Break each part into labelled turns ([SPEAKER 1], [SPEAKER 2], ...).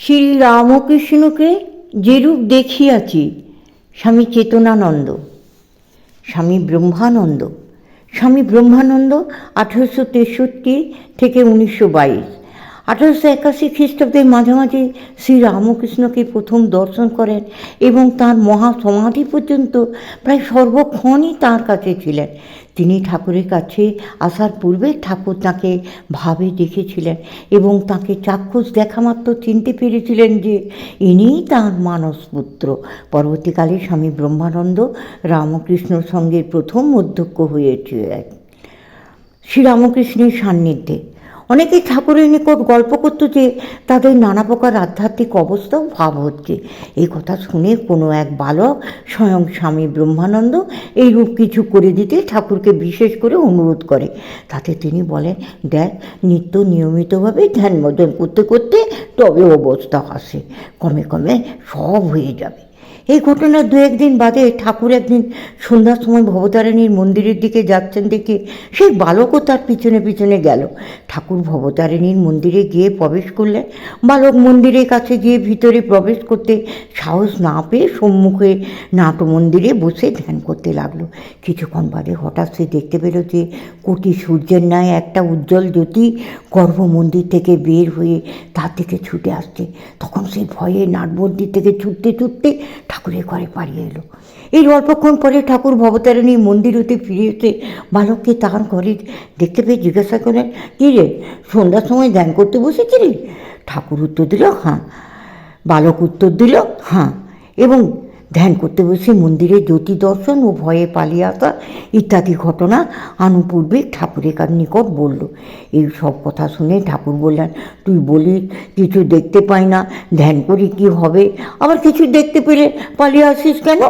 [SPEAKER 1] শ্রী রামকৃষ্ণকে যেরূপ দেখিয়াছি, স্বামী চেতনানন্দ, স্বামী ব্রহ্মানন্দ। স্বামী ব্রহ্মানন্দ 1863 থেকে 1922। 1881 খ্রিস্টাব্দের মাঝামাঝি শ্রী রামকৃষ্ণকে প্রথম দর্শন করেন এবং তাঁর মহাসমাধি পর্যন্ত প্রায় সর্বক্ষণই তাঁর কাছে ছিলেন। তিনি ঠাকুরের কাছে আসার পূর্বে ঠাকুর তাঁকে ভাবে দেখেছিলেন এবং তাঁকে চাক্ষুষ দেখা মাত্র চিনতে পেরেছিলেন যে ইনিই তাঁর মানসপুত্র। পরবর্তীকালে স্বামী ব্রহ্মানন্দ রামকৃষ্ণর সঙ্গে প্রথম অধ্যক্ষ হয়েছিলেন শ্রীরামকৃষ্ণের সান্নিধ্যে। অনেকেই ঠাকুরের নিকট গল্প করত যে তাদের নানা প্রকার আধ্যাত্মিক অবস্থাও ভাব হচ্ছে। এই কথা শুনে কোনো এক বালক স্বয়ং স্বামী ব্রহ্মানন্দ এই রূপ কিছু করে দিতে ঠাকুরকে বিশেষ করে অনুরোধ করে। তাতে তিনি বলেন, দেখ, নিত্য নিয়মিতভাবে ধ্যান মদন করতে করতে তবে অবস্থা আসে, কমে কমে সব হয়ে যাবে। এই ঘটনার দু একদিন বাদে ঠাকুর একদিন সন্ধ্যার সময় ভবতারিণীর মন্দিরের দিকে যাচ্ছেন দেখে সেই বালকও তার পিছনে পিছনে গেল। ঠাকুর ভবতারিণীর মন্দিরে গিয়ে প্রবেশ করলেন। বালক মন্দিরের কাছে গিয়ে ভিতরে প্রবেশ করতে সাহস না পেয়ে সম্মুখে নাটমন্দিরে বসে ধ্যান করতে লাগলো। কিছুক্ষণ বাদে হঠাৎ সে দেখতে পেল যে কোটি সূর্যের ন্যায় একটা উজ্জ্বল জ্যোতি গর্ভমন্দির থেকে বের হয়ে তার দিকে ছুটে আসছে। তখন সে ভয়ে নাটমন্দির থেকে ছুটতে ছুটতে ঠাকুরের ঘরে পালিয়ে এলো। এই অল্পক্ষণ পরে ঠাকুর ভবতারিণীর মন্দির হতে ফিরে এসে বালককে তার ঘরে দেখতে পেয়ে জিজ্ঞাসা করলেন, কী রে, সন্ধ্যার সময় ধ্যান করতে বসেছিলি? ঠাকুর উত্তর দিল, হ্যাঁ। বালক উত্তর দিল, হ্যাঁ, এবং ধ্যান করতে বসে মন্দিরে জ্যোতি দর্শন ও ভয়ে পালিয়ে আসা ইত্যাদি ঘটনা আনুপূর্বিক ঠাকুরের নিকট বলল। এই সব কথা শুনে ঠাকুর বললেন, তুই বলিস কিছু দেখতে পাই না, ধ্যান করি কি হবে, আবার কিছু দেখতে পেলে পালিয়ে আসিস কেন?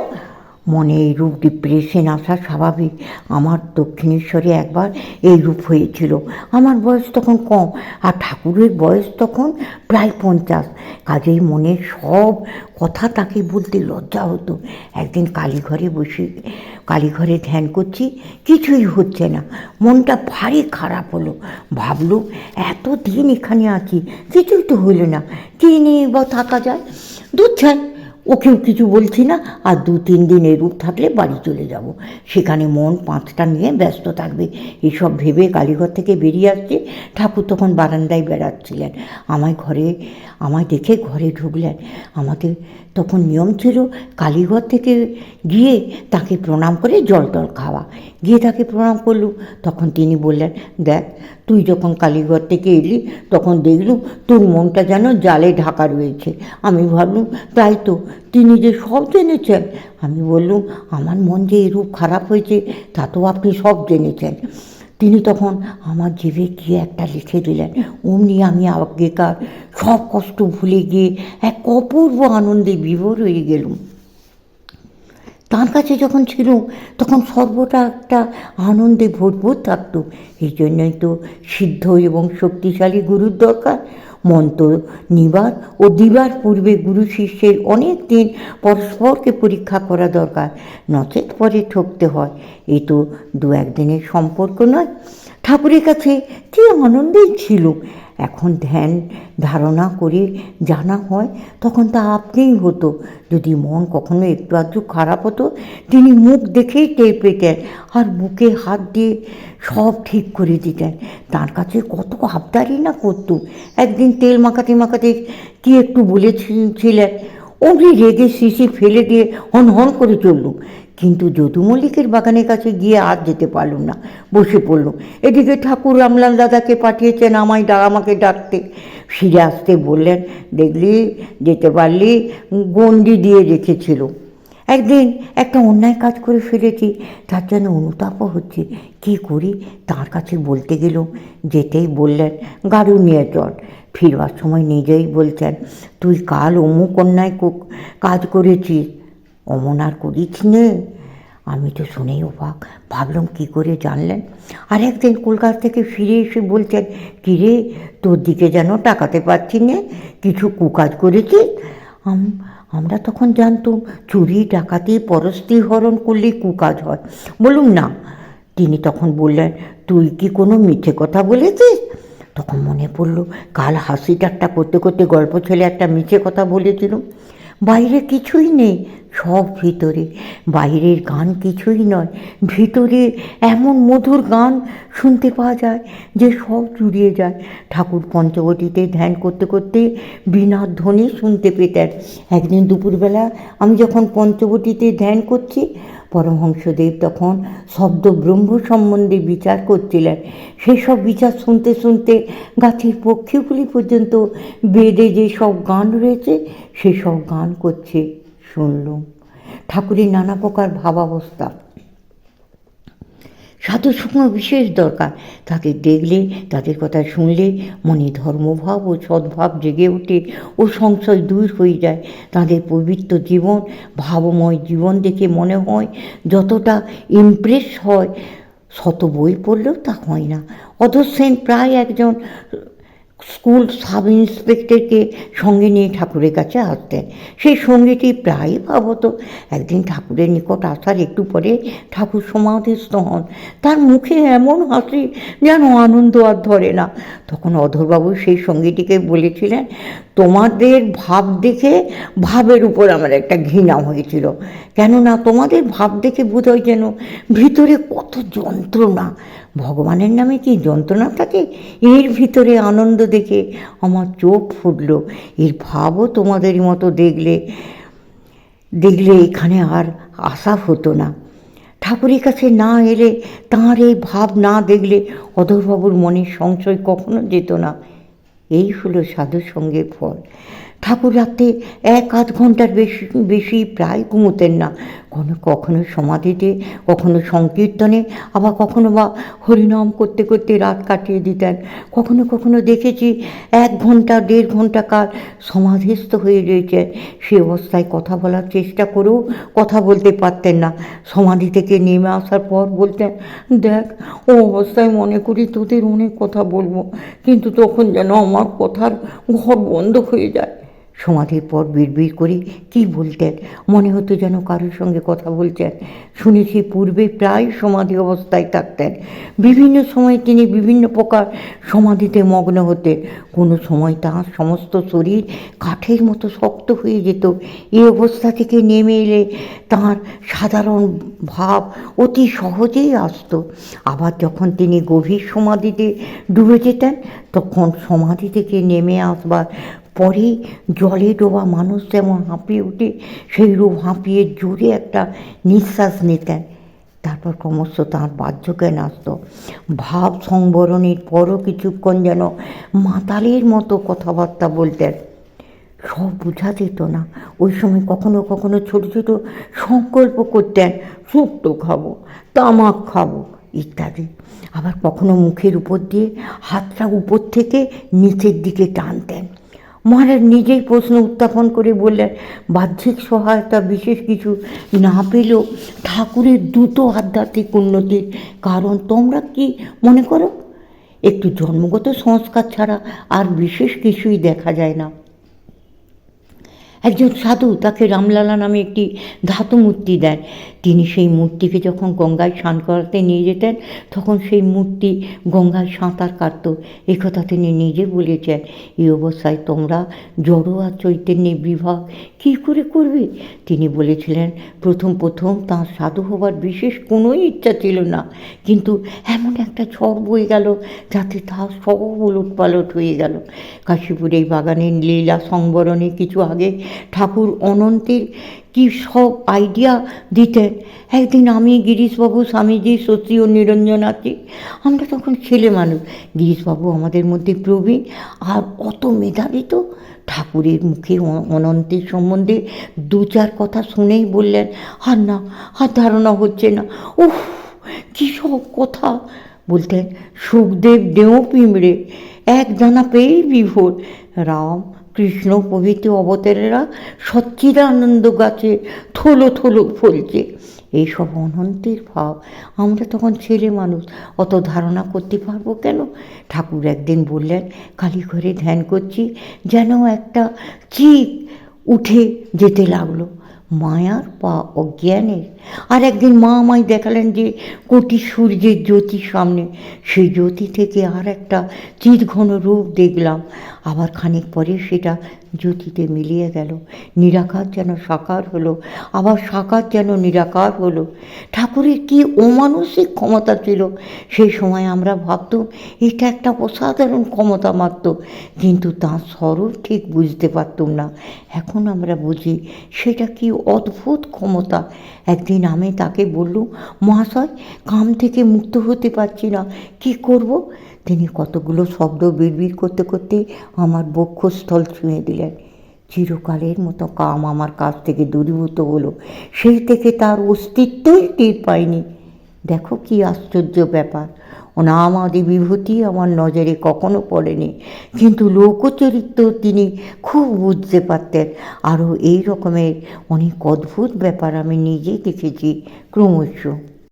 [SPEAKER 1] মনে এইরূপ ডিপ্রেশন আসা স্বাভাবিক। আমার দক্ষিণেশ্বরে একবার এই রূপ হয়েছিল। আমার বয়স তখন কম, আর ঠাকুরের বয়স তখন প্রায় 50। কাজেই মনের সব কথা তাকে বলতে লজ্জা হতো। একদিন কালীঘরে ধ্যান করছি, কিছুই হচ্ছে না। মনটা ভারী খারাপ হলো। ভাবলুম, এতদিন এখানে আছি, কিছুই তো হলো না, কী নিয়ে বা থাকা যায়? দুধ ছাই, ওকেও কিছু বলছি না, আর 2-3 দিন এরূপ থাকলে বাড়ি চলে যাব, সেখানে মন 5টা নিয়ে ব্যস্ত থাকবে। এসব ভেবে কালীঘর থেকে বেরিয়ে আসছে। ঠাকুর তখন বারান্দায় বেড়াচ্ছিলেন। আমায় দেখে ঘরে ঢুকলেন। আমাদের তখন নিয়ম ছিল কালীঘর থেকে গিয়ে তাকে প্রণাম করে জল টল খাওয়া। গিয়ে তাকে প্রণাম করলুম। তখন তিনি বললেন, দেখ, তুই যখন কালীঘর থেকে এলি তখন দেখলুম তোর মনটা যেন জালে ঢাকা রয়েছে। আমি ভাবলুম, তাই তো, তিনি যে সব জেনেছেন। আমি বললুম, আমার মন যে এরূপ খারাপ হয়েছে তা তো আপনি সব জেনেছেন। তিনি তখন আমার জিভে গিয়ে একটা লিখে দিলেন। অমনি আমি আগেকার সব কষ্ট ভুলে গিয়ে এক অপূর্ব আনন্দে বিভোর হয়ে গেলুম। তার কাছে যখন ছিল তখন সর্বটা একটা আনন্দে ভরপুর থাকতো। এই জন্যই তো সিদ্ধ এবং শক্তিশালী গুরুর দরকার। মন্ত্র নিবার ও দিবার পূর্বে গুরু শিষ্যের অনেক দিন পরস্পরকে পরীক্ষা করা দরকার, নচেত পরে ঠকতে হয়। এ তো 2-1 দিনের সম্পর্ক নয়। ঠাকুরের কাছে কী আনন্দেই ছিল। এখন ধ্যান ধারণা করে জানা হয়, তখন তা আপনিই হতো। যদি মন কখনো একটু আধটু খারাপ হতো, তিনি মুখ দেখেই টের পেতেন আর বুকে হাত দিয়ে সব ঠিক করে দিতেন। তার কাছে কত আবদারই না করতো। একদিন তেল মাখাতে মাখাতে কি একটু বলেছিলেন, অমনি রেগে শিশি ফেলে দিয়ে হন হন করে চললুম। কিন্তু যদু মল্লিকের বাগানের কাছে গিয়ে আর যেতে পারলুম না, বসে পড়লুম। এদিকে ঠাকুর রামলাল দাদাকে পাঠিয়েছেন আমাকে ডাকতে। ফিরে আসতে বললেন, দেখলি, যেতে পারলি, গণ্ডি দিয়ে রেখেছিল। একদিন একটা অন্যায় কাজ করে ফেলেছি, তার জন্য অনুতাপও হচ্ছে। কী করি, তার কাছে বলতে গেলুম। যেতেই বললেন, গাড়ু নিয়ে চল। ফিরবার সময় নিজেই বলছেন, তুই কাল অমুক অন্যায় কাজ করেছিস, অমন আর করিস নে। আমি তো শুনেই অবাক, ভাবলাম কী করে জানলেন। আর একদিন কলকাতা থেকে ফিরে এসে বলছেন, কী রে, তোর দিকে যেন তাকাতে পারছি নে, কিছু কুকাজ করেছিস? আমরা তখন জানতুম চুরি ডাকাতি পরস্ত্রী হরণ করলেই কুকাজ হয়। বলুন না। তিনি তখন বললেন, তুই কি কোনো মিথ্যে কথা বলেছিস? তখন মনে পড়ল কাল হাসি ঠাট্টা করতে করতে গল্প ছেলে একটা মিছে কথা বলেছিল, বাইরে কিছুই নেই, সব ভিতরে। বাইরের গান কিছুই নয়, ভিতরে এমন মধুর গান শুনতে পাওয়া যায় যে সব জুড়িয়ে যায়। ঠাকুর পঞ্চবটিতে ধ্যান করতে করতে বীণার ধ্বনি শুনতে পেতেন। একদিন দুপুরবেলা আমি যখন পঞ্চবটিতে ধ্যান করছি, পরমহংসদেব তখন শব্দ ব্রহ্ম সম্বন্ধে বিচার করছিলেন। সেই সব বিচার শুনতে শুনতে গাছের পক্ষীগুলি পর্যন্ত বেদে যে সব গান রয়েছে সেসব গান করছে শুনলুম। ঠাকুরের নানা প্রকার ভাবাবস্থা। সাধু সঙ্গ বিশেষ দরকার। তাদের দেখলে, তাদের কথা শুনলে মনে ধর্মভাব ও সদ্ভাব জেগে ওঠে ও সংশয় দূর হয়ে যায়। তাদের পবিত্র জীবন, ভাবময় জীবন দেখে মনে হয় যতটা ইমপ্রেস হয় শত বই পড়লেও তা হয় না। অধর সেন প্রায় একজন স্কুল সাব ইন্সপেক্টরকে সঙ্গে নিয়ে ঠাকুরের কাছে আসতেন। সেই সঙ্গীটি প্রায়ই ভাবত। একদিন ঠাকুরের নিকট আসার একটু পরে ঠাকুর সমাধিস্থ হন। তার মুখে এমন হাসি যেন আনন্দ আর ধরে না। তখন অধরবাবু সেই সঙ্গীটিকে বলেছিলেন, তোমাদের ভাব দেখে ভাবের উপর আমার একটা ঘৃণা হয়েছিল, কেননা তোমাদের ভাব দেখে বোধ হয় যেন ভিতরে কত যন্ত্রণা। ভগবানের নামে কি যন্ত্রণা থাকে? এর ভিতরে আনন্দ দেখে আমার চোখ ফুটল। এর ভাবও তোমাদের মতো দেখলে এখানে আর আসা হতো না। ঠাকুরের কাছে না এলে, তাঁর এই ভাব না দেখলে অধরবাবুর মনের সংশয় কখনো যেত না। এই হলো সাধু সঙ্গের ফল। ঠাকুর রাত্রে 1-8 ঘন্টার বেশি প্রায় ঘুমোতেন না। কখনো সমাধিতে, কখনো সংকীর্তনে, আবার কখনো বা হরিনাম করতে করতে রাত কাটিয়ে দিতেন। কখনো দেখেছি 1 ঘন্টা 1.5 ঘন্টা কাল সমাধিস্থ হয়ে রয়েছেন। সে অবস্থায় কথা বলার চেষ্টা করেও কথা বলতে পারতেন না। সমাধি থেকে নেমে আসার পর বলতেন, দেখ, ও অবস্থায় মনে করি তোদের অনেক কথা বলবো, কিন্তু তখন যেন আমার কথার ঘর বন্ধ হয়ে যায়। সমাধির পর বিড়বিড় করে কী বলতেন, মনে হতো যেন কারোর সঙ্গে কথা বলছেন। শুনেছি পূর্বে প্রায় সমাধি অবস্থায় থাকতেন। বিভিন্ন সময় তিনি বিভিন্ন প্রকার সমাধিতে মগ্ন হতেন। কোনো সময় তাঁর সমস্ত শরীর কাঠের মতো শক্ত হয়ে যেত। এই অবস্থা থেকে নেমে এলে তাঁর সাধারণ ভাব অতি সহজেই আসত। আবার যখন তিনি গভীর সমাধিতে ডুবে যেতেন, তখন সমাধি থেকে নেমে আসবার পরে জলে ডোবা মানুষ যেমন হাঁপিয়ে ওঠে, সেই রূপ হাঁপিয়ে জোরে একটা নিঃশ্বাস নিতেন। তারপর ক্রমশ তাঁর বাহ্যজ্ঞান আসত। ভাব সংবরণের পরও কিছুক্ষণ যেন মাতালের মতো কথাবার্তা বলতেন। সব বোঝা যেত না। ওই সময় কখনো ছোট ছোট সংকল্প করতেন, শুক্তো খাবো, তামাক খাবো ইত্যাদি। আবার কখনো মুখের উপর দিয়ে হাতটা উপর থেকে নিচের দিকে টানতেন। মহারাজ নিজেই প্রশ্ন উত্থাপন করে বললেন, বাহ্যিক সহায়তা বিশেষ কিছু না পেলেও ঠাকুরের দ্রুত আধ্যাত্মিক উন্নতির কারণ তোমরা কি মনে করো? একটু জন্মগত সংস্কার ছাড়া আর বিশেষ কিছুই দেখা যায় না। একজন সাধু তাকে রামলালা নামে একটি ধাতু মূর্তি দেন। তিনি সেই মূর্তিকে যখন গঙ্গায় স্নান করাতে নিয়ে যেতেন, তখন সেই মূর্তি গঙ্গায় সাঁতার কাটত। একথা তিনি নিজে বলেছেন। এই অবস্থায় তোমরা জড় আর চৈতন্যের বিভাগ কী করে করবে? তিনি বলেছিলেন, প্রথম তাঁর সাধু হবার বিশেষ কোনো ইচ্ছা ছিল না, কিন্তু এমন একটা ঝড় বয়ে গেল যাতে তার সব উলটপালট হয়ে গেল। কাশীপুরের বাগানের লীলা সংবরণে কিছু আগে ঠাকুর অনন্তের কি সব আইডিয়া দিতেন। একদিন আমি, গিরিশবাবু, স্বামীজি, শশী ও নিরঞ্জন আছি। আমরা তখন ছেলে মানুষ। গিরিশবাবু আমাদের মধ্যে প্রবীণ আর অত মেধাবী তো। ঠাকুরের মুখে অনন্তের সম্বন্ধে 2-4 কথা শুনেই বললেন, আর ধারণা হচ্ছে না। উফ, কী সব কথা বলতেন। সুখদেব দেও পিঁমড়ে, এক দানা পেয়েই বিভোর। রাম, কৃষ্ণ প্রভৃতি অবতারেরা সচ্চিদানন্দ গাছে থলো ফলছে। এইসব অনন্তের ভাব। আমরা তখন ছেলে মানুষ, অত ধারণা করতে পারবো কেন? ঠাকুর একদিন বললেন, কালীঘরে ধ্যান করছি, যেন একটা চিক উঠে যেতে লাগলো। মায়ার বা অজ্ঞানের। আর একদিন মা আমায় দেখালেন যে কোটি সূর্যের জ্যোতি সামনে, সেই জ্যোতি থেকে আর একটা চিরঘন রূপ দেখলাম। আবার খানিক পরে সেটা জ্যোতিতে মিলিয়ে গেল, নিরাকার যেন সাকার হলো, আবার সাকার যেন নিরাকার হলো। ঠাকুরের কি অমানসিক ক্ষমতা ছিল! সেই সময় আমরা ভাবতাম এটা একটা অসাধারণ ক্ষমতা মাত্র, কিন্তু তার স্বরূপ ঠিক বুঝতে পারতাম না। এখন আমরা বুঝি সেটা কি অদ্ভুত ক্ষমতা। একদিন আমি তাকে বললুম, মহাশয়, কাম থেকে মুক্ত হতে পারছি না, কি করব? তিনি কতগুলো শব্দ বিড়বিড় করতে করতে আমার বক্ষস্থল ছুঁয়ে দিলেন। চিরকালের মতো কাম আমার কাছ থেকে দূরীভূত হলো। সেই থেকে তার অস্তিত্বই টের পাইনি। দেখো কি আশ্চর্য ব্যাপার! অনামাদি বিভূতি আমার নজরে কখনো পড়েনি, কিন্তু লোকচরিত্র তিনি খুব বুঝতে পারতেন। আরও এই রকমের অনেক অদ্ভুত ব্যাপার আমি নিজে দেখেছি ক্রমশ।